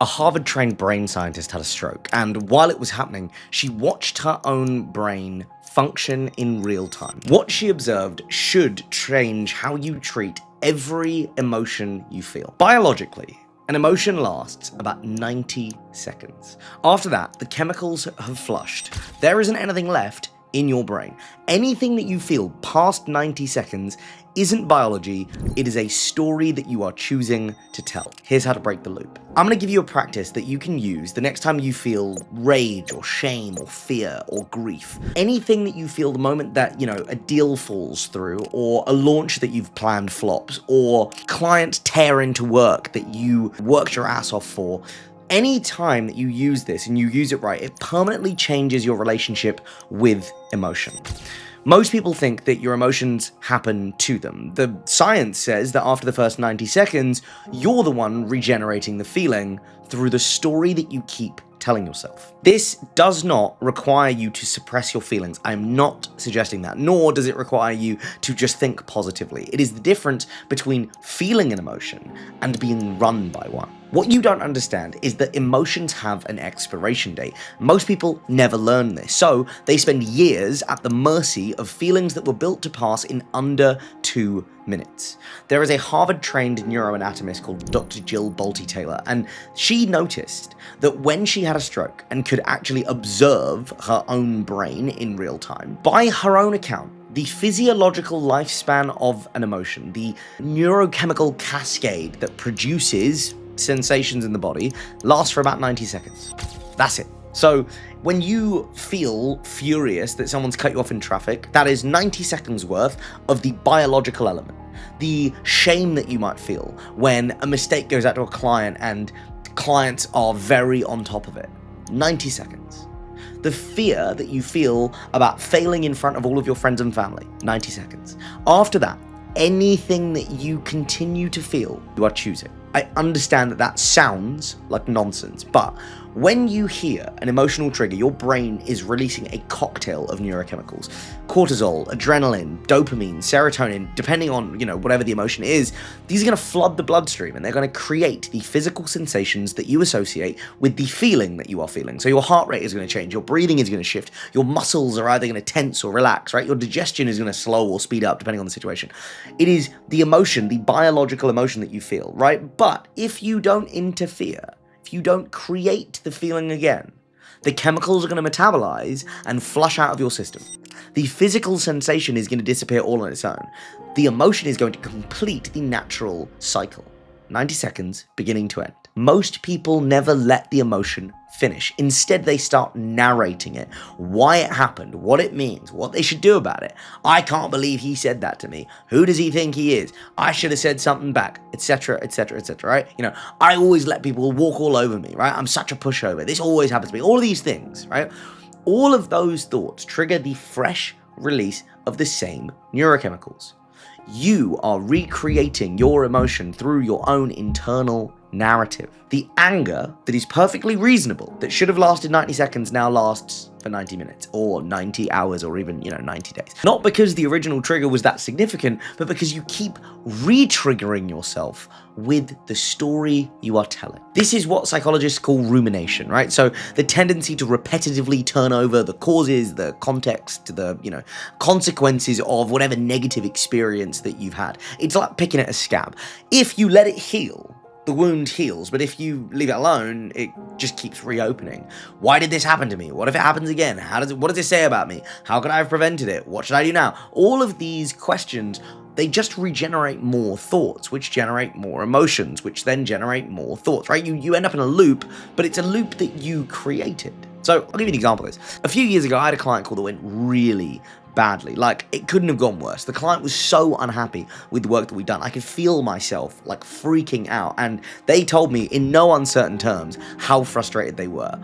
A Harvard-trained brain scientist had a stroke, and while it was happening, she watched her own brain function in real time. What she observed should change how you treat every emotion you feel. Biologically, an emotion lasts about 90 seconds. After that, the chemicals have flushed. There isn't anything left in your brain. Anything that you feel past 90 seconds isn't biology, it is a story that you are choosing to tell. Here's how to break the loop. I'm gonna give you a practice that you can use the next time you feel rage or shame or fear or grief. Anything that you feel the moment that, a deal falls through, or a launch that you've planned flops, or clients tear into work that you worked your ass off for. Any time that you use this and you use it right, it permanently changes your relationship with emotion. Most people think that your emotions happen to them. The science says that after the first 90 seconds, you're the one regenerating the feeling through the story that you keep telling yourself. This does not require you to suppress your feelings. I'm not suggesting that, nor does it require you to just think positively. It is the difference between feeling an emotion and being run by one. What you don't understand is that emotions have an expiration date. Most people never learn this, so they spend years at the mercy of feelings that were built to pass in under 2 minutes. There is a Harvard-trained neuroanatomist called Dr. Jill Bolte Taylor, and she noticed that when she had a stroke and could actually observe her own brain in real time, by her own account, the physiological lifespan of an emotion, the neurochemical cascade that produces sensations in the body, lasts for about 90 seconds. That's it. So when you feel furious that someone's cut you off in traffic, that is 90 seconds worth of the biological element. The shame that you might feel when a mistake goes out to a client and clients are very on top of it, 90 seconds. The fear that you feel about failing in front of all of your friends and family, 90 seconds. After that, anything that you continue to feel, you are choosing. I understand that that sounds like nonsense, but when you hear an emotional trigger, your brain is releasing a cocktail of neurochemicals. Cortisol, adrenaline, dopamine, serotonin, depending on, whatever the emotion is, these are going to flood the bloodstream and they're going to create the physical sensations that you associate with the feeling that you are feeling. So your heart rate is going to change, your breathing is going to shift, your muscles are either going to tense or relax, right? Your digestion is going to slow or speed up depending on the situation. It is the emotion, the biological emotion that you feel, right? But if you don't interfere, if you don't create the feeling again, the chemicals are going to metabolize and flush out of your system. The physical sensation is going to disappear all on its own. The emotion is going to complete the natural cycle. 90 seconds, beginning to end. Most people never let the emotion finish. Instead, they start narrating it, why it happened, what it means, what they should do about it. I can't believe he said that to me. Who does he think he is? I should have said something back, etc., etc., etc., right? I always let people walk all over me, right? I'm such a pushover. This always happens to me. All of these things, right? All of those thoughts trigger the fresh release of the same neurochemicals. You are recreating your emotion through your own internal narrative. The anger that is perfectly reasonable, that should have lasted 90 seconds, now lasts for 90 minutes or 90 hours or even, 90 days. Not because the original trigger was that significant, but because you keep re-triggering yourself with the story you are telling. This is what psychologists call rumination, right? So the tendency to repetitively turn over the causes, the context, the, consequences of whatever negative experience that you've had. It's like picking at a scab. If you let it heal, the wound heals, but if you leave it alone, it just keeps reopening. Why did this happen to me? What if it happens again? What does it say about me? How could I have prevented it? What should I do now? All of these questions, they just regenerate more thoughts, which generate more emotions, which then generate more thoughts, right? You end up in a loop, but it's a loop that you created. So I'll give you an example of this. A few years ago, I had a client call that went really badly. Like, it couldn't have gone worse. The client was so unhappy with the work that we'd done. I could feel myself like freaking out, and they told me in no uncertain terms how frustrated they were.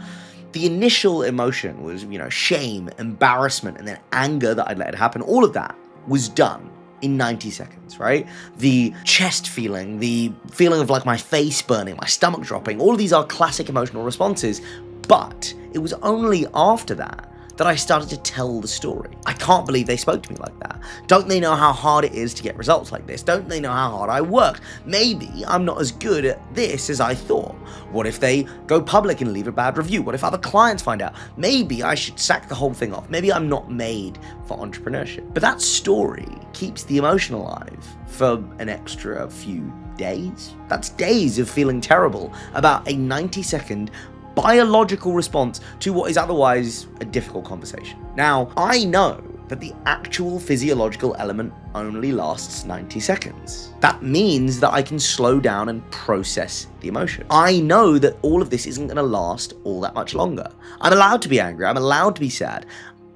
The initial emotion was, shame, embarrassment, and then anger that I'd let it happen. All of that was done in 90 seconds, right? The chest feeling, the feeling of like my face burning, my stomach dropping, all of these are classic emotional responses, but it was only after that that I started to tell the story. I can't believe they spoke to me like that. Don't they know how hard it is to get results like this? Don't they know how hard I worked? Maybe I'm not as good at this as I thought. What if they go public and leave a bad review? What if other clients find out? Maybe I should sack the whole thing off. Maybe I'm not made for entrepreneurship. But that story keeps the emotion alive for an extra few days. That's days of feeling terrible about a 90-second biological response to what is otherwise a difficult conversation. Now, I know that the actual physiological element only lasts 90 seconds. That means that I can slow down and process the emotion. I know that all of this isn't going to last all that much longer. I'm allowed to be angry. I'm allowed to be sad.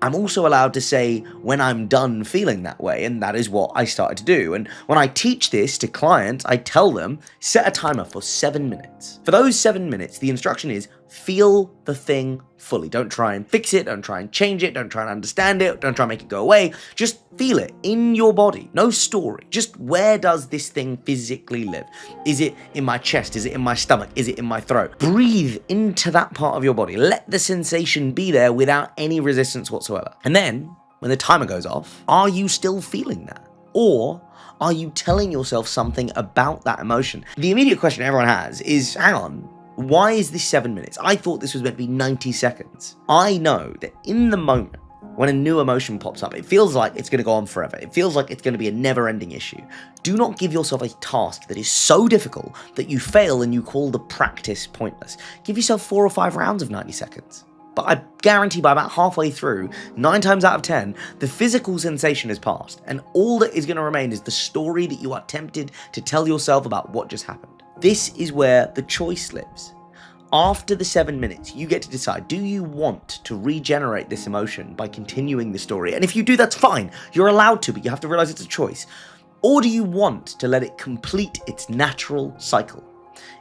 I'm also allowed to say when I'm done feeling that way, and that is what I started to do. And when I teach this to clients, I tell them, set a timer for 7 minutes. For those 7 minutes, the instruction is feel the thing fully. Don't try and fix it, don't try and change it, don't try and understand it, don't try and make it go away. Just feel it in your body. No story. Just where does this thing physically live? Is it in my chest? Is it in my stomach? Is it in my throat? Breathe into that part of your body. Let the sensation be there without any resistance whatsoever. And then, when the timer goes off, are you still feeling that? Or are you telling yourself something about that emotion? The immediate question everyone has is, hang on, why is this 7 minutes? I thought this was meant to be 90 seconds. I know that in the moment, when a new emotion pops up, it feels like it's going to go on forever. It feels like it's going to be a never-ending issue. Do not give yourself a task that is so difficult that you fail and you call the practice pointless. Give yourself 4 or 5 rounds of 90 seconds. But I guarantee by about halfway through, 9 times out of 10, the physical sensation has passed, and all that is going to remain is the story that you are tempted to tell yourself about what just happened. This is where the choice lives. After the 7 minutes, you get to decide, do you want to regenerate this emotion by continuing the story? And if you do, that's fine. You're allowed to, but you have to realize it's a choice. Or do you want to let it complete its natural cycle?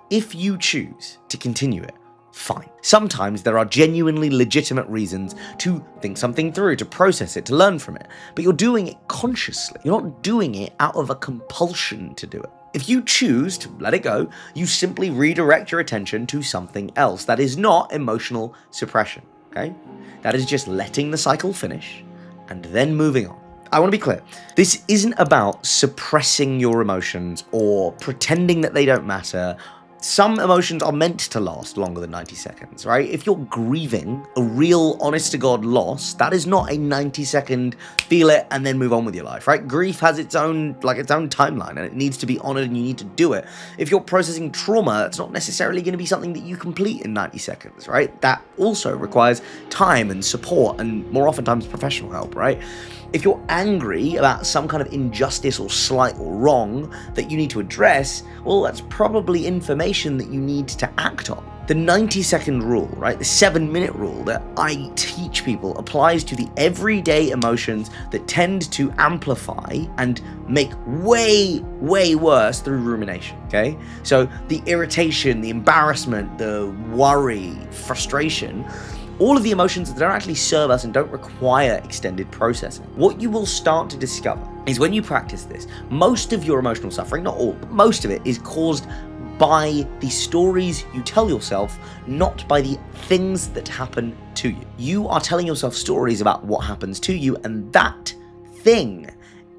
If you choose to continue it, fine. Sometimes there are genuinely legitimate reasons to think something through, to process it, to learn from it. But you're doing it consciously. You're not doing it out of a compulsion to do it. If you choose to let it go, you simply redirect your attention to something else. That is not emotional suppression, okay? That is just letting the cycle finish and then moving on. I want to be clear. This isn't about suppressing your emotions or pretending that they don't matter. Some emotions are meant to last longer than 90 seconds, right? If you're grieving a real, honest-to-God loss, that is not a 90-second feel it and then move on with your life, right? Grief has its own timeline, and it needs to be honored, and you need to do it. If you're processing trauma, that's not necessarily going to be something that you complete in 90 seconds, right? That also requires time and support and more oftentimes professional help, right? If you're angry about some kind of injustice or slight or wrong that you need to address, well, that's probably information that you need to act on. The 90-second rule, right, the 7-minute rule that I teach people applies to the everyday emotions that tend to amplify and make way, way worse through rumination, okay? So the irritation, the embarrassment, the worry, frustration, all of the emotions that don't actually serve us and don't require extended processing. What you will start to discover is when you practice this, most of your emotional suffering, not all, but most of it is caused by the stories you tell yourself, not by the things that happen to you. You are telling yourself stories about what happens to you, and that thing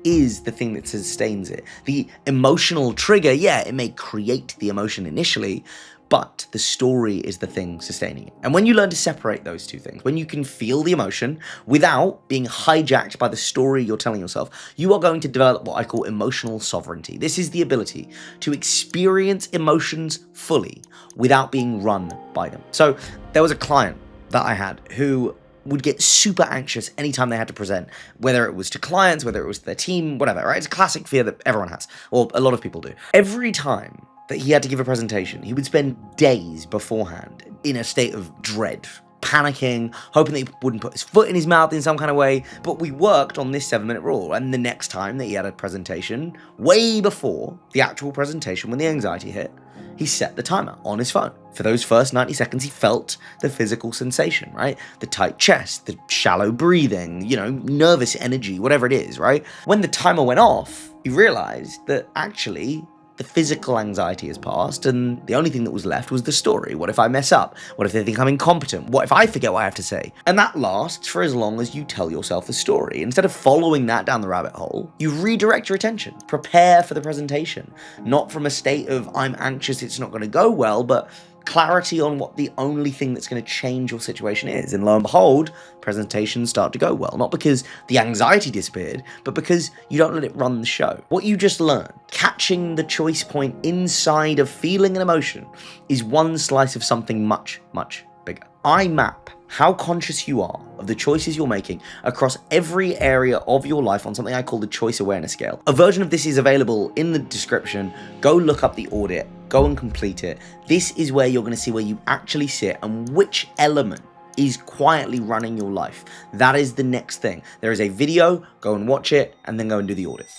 is the thing that sustains it. The emotional trigger, yeah, it may create the emotion initially, but the story is the thing sustaining it. And when you learn to separate those two things, when you can feel the emotion without being hijacked by the story you're telling yourself, you are going to develop what I call emotional sovereignty. This is the ability to experience emotions fully without being run by them. So there was a client that I had who would get super anxious anytime they had to present, whether it was to clients, whether it was to their team, whatever, right? It's a classic fear that everyone has, or a lot of people do. Every time that he had to give a presentation, he would spend days beforehand in a state of dread, panicking, hoping that he wouldn't put his foot in his mouth in some kind of way. But we worked on this 7-minute rule, and the next time that he had a presentation, way before the actual presentation, when the anxiety hit, he set the timer on his phone. For those first 90 seconds, he felt the physical sensation, right? The tight chest, the shallow breathing, nervous energy, whatever it is, right? When the timer went off, he realized that actually The physical anxiety has passed, and the only thing that was left was the story. What if I mess up? What if they think I'm incompetent? What if I forget what I have to say? And that lasts for as long as you tell yourself the story. Instead of following that down the rabbit hole, you redirect your attention. Prepare for the presentation. Not from a state of, I'm anxious, it's not going to go well, but clarity on what the only thing that's going to change your situation is. And lo and behold, presentations start to go well. Not because the anxiety disappeared, but because you don't let it run the show. What you just learned, catching the choice point inside of feeling and emotion, is one slice of something much, much bigger. I map how conscious you are of the choices you're making across every area of your life on something I call the choice awareness scale. A version of this is available in the description. Go look up the audit, go and complete it. This is where you're going to see where you actually sit and which element is quietly running your life. That is the next thing. There is a video, go and watch it, and then go and do the audit.